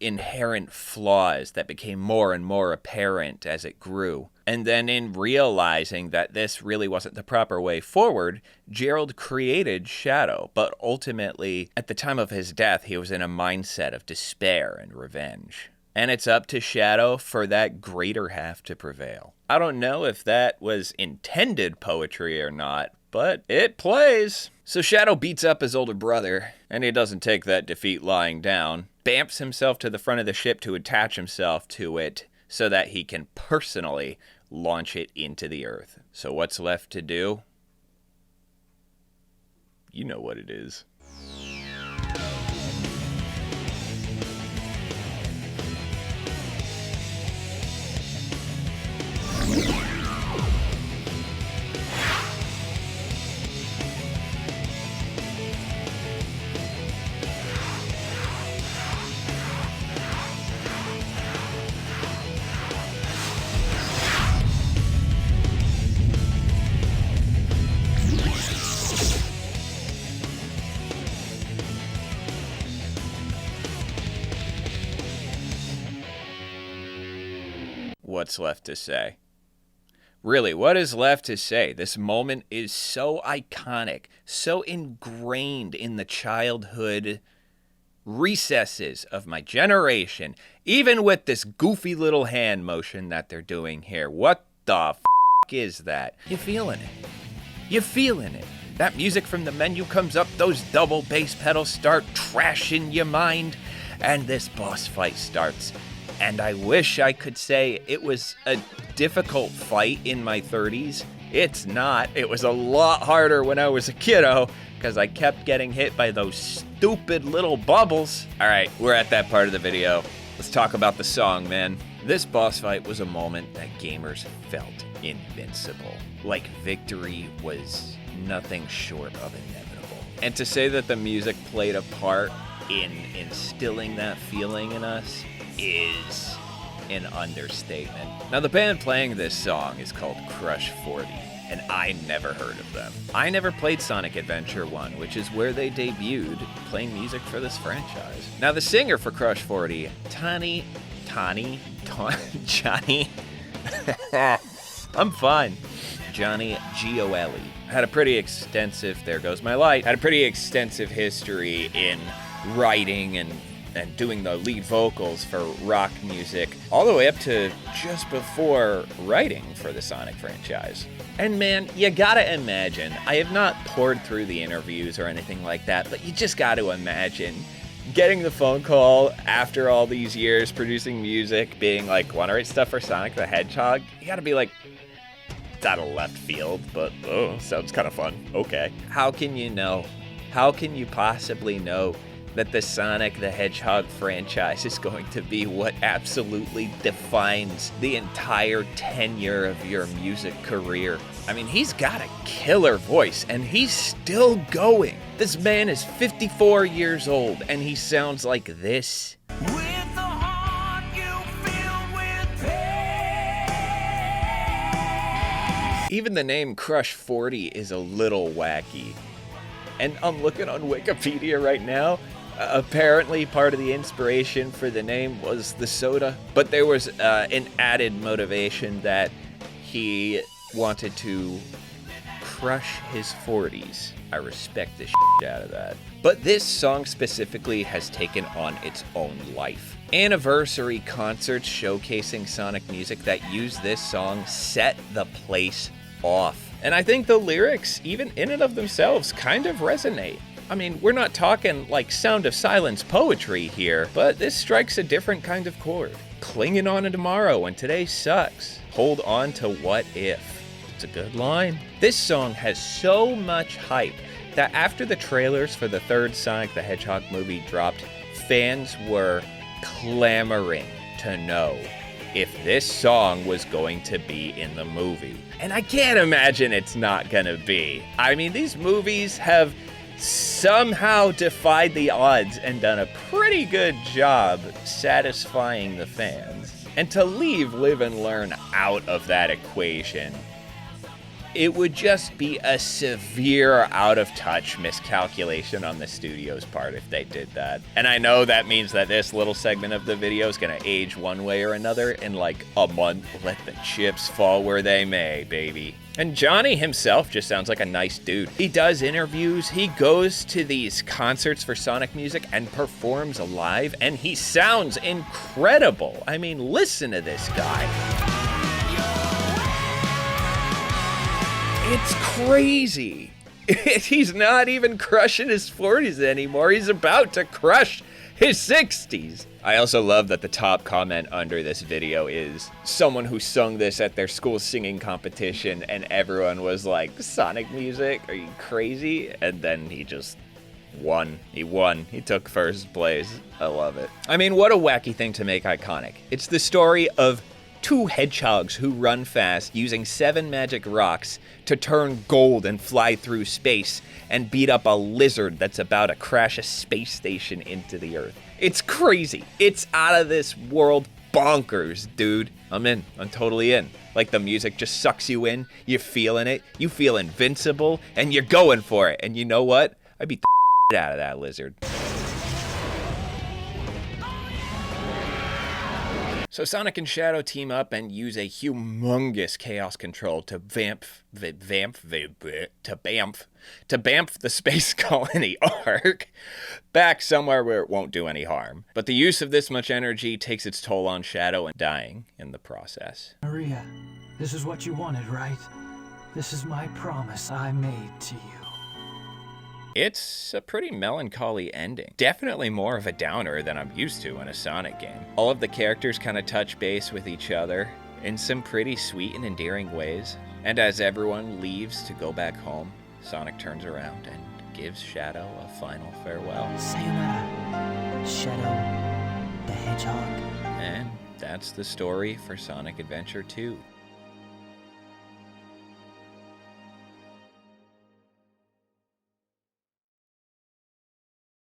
inherent flaws that became more and more apparent as it grew. And then in realizing that this really wasn't the proper way forward, Gerald created Shadow, but ultimately, at the time of his death, he was in a mindset of despair and revenge. And it's up to Shadow for that greater half to prevail. I don't know if that was intended poetry or not, but it plays. So Shadow beats up his older brother, and he doesn't take that defeat lying down, bamps himself to the front of the ship to attach himself to it so that he can personally launch it into the Earth. So what's left to do? You know what it is. What's left to say? Really, what is left to say? This moment is so iconic, so ingrained in the childhood recesses of my generation, even with this goofy little hand motion that they're doing here. What the f*** is that? You feeling it? You feeling it? That music from the menu comes up, those double bass pedals start trashing your mind, and this boss fight starts. And I wish I could say it was a difficult fight in my 30s. It's not. It was a lot harder when I was a kiddo because I kept getting hit by those stupid little bubbles. All right, we're at that part of the video. Let's talk about the song, man. This boss fight was a moment that gamers felt invincible. Like victory was nothing short of inevitable. And to say that the music played a part in instilling that feeling in us is an understatement. Now, the band playing this song is called Crush 40, and I never heard of them. I never played Sonic Adventure 1, which is where they debuted playing music for this franchise. Now, the singer for Crush 40, Johnny, I'm fine. Johnny Gioeli. had a pretty extensive, there goes my light, had a pretty extensive history in writing and doing the lead vocals for rock music, all the way up to just before writing for the Sonic franchise. And man, you gotta imagine, I have not poured through the interviews or anything like that, but you just gotta imagine getting the phone call after all these years producing music, being like, wanna write stuff for Sonic the Hedgehog? You gotta be like, it's out of left field, but oh, sounds kind of fun. Okay. How can you know? How can you possibly know that the Sonic the Hedgehog franchise is going to be what absolutely defines the entire tenure of your music career? I mean, he's got a killer voice, and he's still going. This man is 54 years old, and he sounds like this. Even the name Crush 40 is a little wacky. And I'm looking on Wikipedia right now. Apparently, part of the inspiration for the name was the soda, but there was an added motivation that he wanted to crush his 40s. I respect the shit out of that. But this song specifically has taken on its own life. Anniversary concerts showcasing Sonic music that use this song set the place off. And I think the lyrics, even in and of themselves, kind of resonate. I mean, we're not talking like Sound of Silence poetry here, but this strikes a different kind of chord. Clinging on to tomorrow when today sucks. Hold on to what if. It's a good line. This song has so much hype that after the trailers for the third Sonic the Hedgehog movie dropped, fans were clamoring to know if this song was going to be in the movie. And I can't imagine it's not gonna be. I mean, these movies have somehow defied the odds and done a pretty good job satisfying the fans. And to leave Live and Learn out of that equation, it would just be a severe out-of-touch miscalculation on the studio's part if they did that. And I know that means that this little segment of the video is gonna age one way or another in like a month. Let the chips fall where they may, baby. And Johnny himself just sounds like a nice dude. He does interviews, he goes to these concerts for Sonic music and performs live, and he sounds incredible. I mean, listen to this guy. It's crazy. He's not even crushing his 40s anymore. He's about to crush his 60s. I also love that the top comment under this video is someone who sung this at their school singing competition, and everyone was like, Sonic music? Are you crazy? And then he just won. He won. He took first place. I love it. I mean, what a wacky thing to make iconic. It's the story of two hedgehogs who run fast using 7 magic rocks to turn gold and fly through space and beat up a lizard that's about to crash a space station into the Earth. It's crazy. It's out of this world bonkers, dude. I'm in. I'm totally in. Like the music just sucks you in. You're feeling it. You feel invincible and you're going for it. And you know what? I beat the out of that lizard. So Sonic and Shadow team up and use a humongous chaos control to bamf the space colony Ark back somewhere where it won't do any harm. But the use of this much energy takes its toll on Shadow and dying in the process. Maria, this is what you wanted, right? This is my promise I made to you. It's a pretty melancholy ending. Definitely more of a downer than I'm used to in a Sonic game. All of the characters kind of touch base with each other in some pretty sweet and endearing ways. And as everyone leaves to go back home, Sonic turns around and gives Shadow a final farewell. Sayonara, Shadow the Hedgehog. And that's the story for Sonic Adventure 2.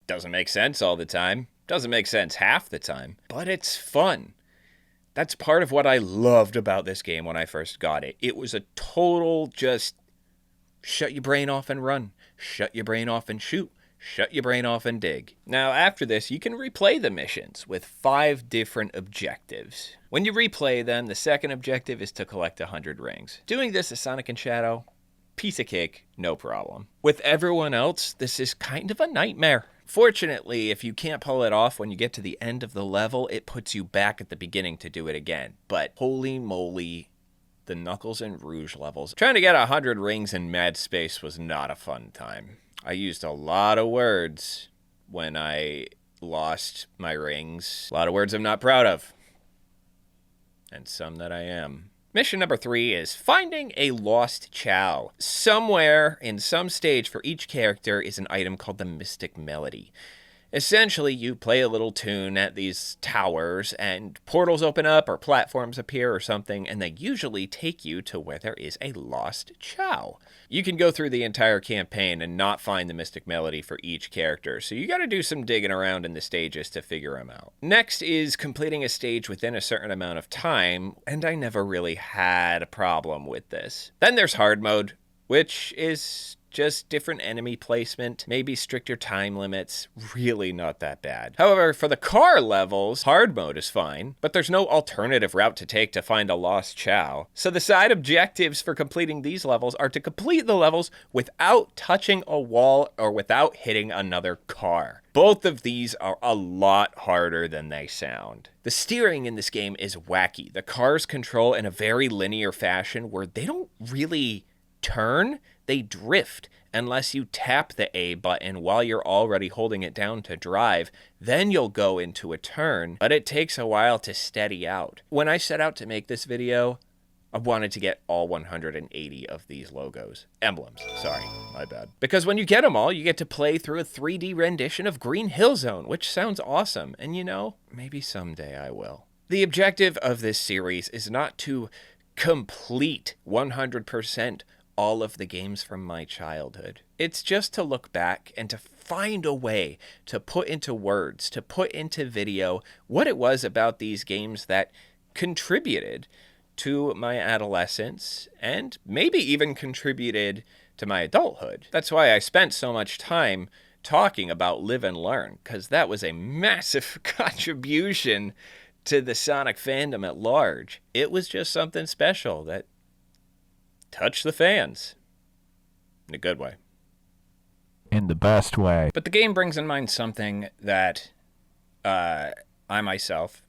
Doesn't make sense all the time. Doesn't make sense half the time. But it's fun. That's part of what I loved about this game when I first got it. It was a total just shut your brain off and run. Shut your brain off and shoot. Shut your brain off and dig. Now, after this, you can replay the missions with 5 different objectives. When you replay them, the second objective is to collect 100 rings. Doing this as Sonic and Shadow, piece of cake, no problem. With everyone else, this is kind of a nightmare. Fortunately, if you can't pull it off when you get to the end of the level, it puts you back at the beginning to do it again. But holy moly, the Knuckles and Rouge levels. Trying to get 100 rings in mad space was not a fun time. I used a lot of words when I lost my rings. A lot of words I'm not proud of. And some that I am. Mission number 3 is finding a lost Chow. Somewhere in some stage for each character is an item called the Mystic Melody. Essentially, you play a little tune at these towers and portals open up or platforms appear or something, and they usually take you to where there is a lost Chow. You can go through the entire campaign and not find the Mystic Melody for each character, so you gotta do some digging around in the stages to figure them out. Next is completing a stage within a certain amount of time, and I never really had a problem with this. Then there's hard mode, which is just different enemy placement, maybe stricter time limits, really not that bad. However, for the car levels, hard mode is fine, but there's no alternative route to take to find a lost Chow. So the side objectives for completing these levels are to complete the levels without touching a wall or without hitting another car. Both of these are a lot harder than they sound. The steering in this game is wacky. The cars control in a very linear fashion where they don't really turn, they drift unless you tap the A button while you're already holding it down to drive. Then you'll go into a turn, but it takes a while to steady out. When I set out to make this video, I wanted to get all 180 of these emblems, sorry, my bad. Because when you get them all, you get to play through a 3D rendition of Green Hill Zone, which sounds awesome. And you know, maybe someday I will. The objective of this series is not to complete 100% all of the games from my childhood. It's just to look back and to find a way to put into words, to put into video what it was about these games that contributed to my adolescence and maybe even contributed to my adulthood. That's why I spent so much time talking about Live and Learn, because that was a massive contribution to the Sonic fandom at large. It was just something special that touch the fans. In a good way. In the best way. But the game brings in mind something that I myself,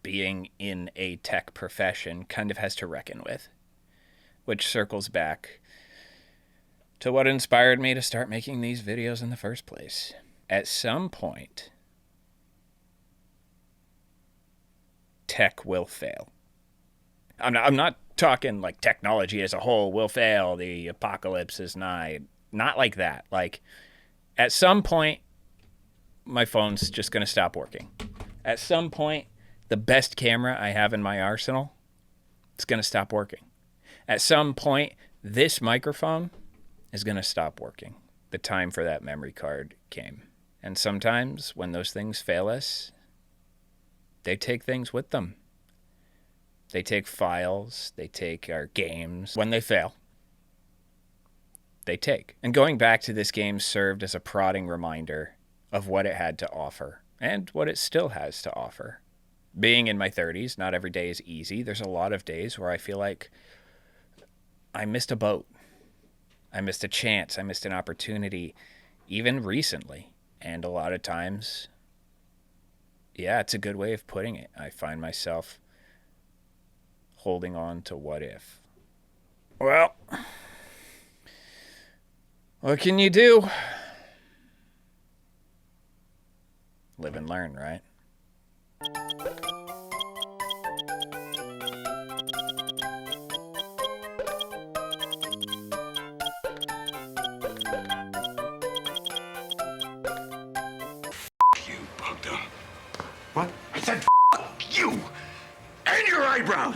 being in a tech profession, kind of has to reckon with. Which circles back to what inspired me to start making these videos in the first place. At some point, tech will fail. I'm not talking like technology as a whole will fail, the apocalypse is nigh. Not like that. Like, at some point, my phone's just going to stop working. At some point, the best camera I have in my arsenal, it's going to stop working. At some point, this microphone is going to stop working. The time for that memory card came. And sometimes when those things fail us, they take things with them. They take files, they take our games. When they fail, they take. And going back to this game served as a prodding reminder of what it had to offer and what it still has to offer. Being in my 30s, not every day is easy. There's a lot of days where I feel like I missed a boat. I missed a chance. I missed an opportunity, even recently. And a lot of times, yeah, it's a good way of putting it. I find myself holding on to what if. Well, what can you do? Live and learn, right? You, Bogdan. What? I said you and your eyebrows.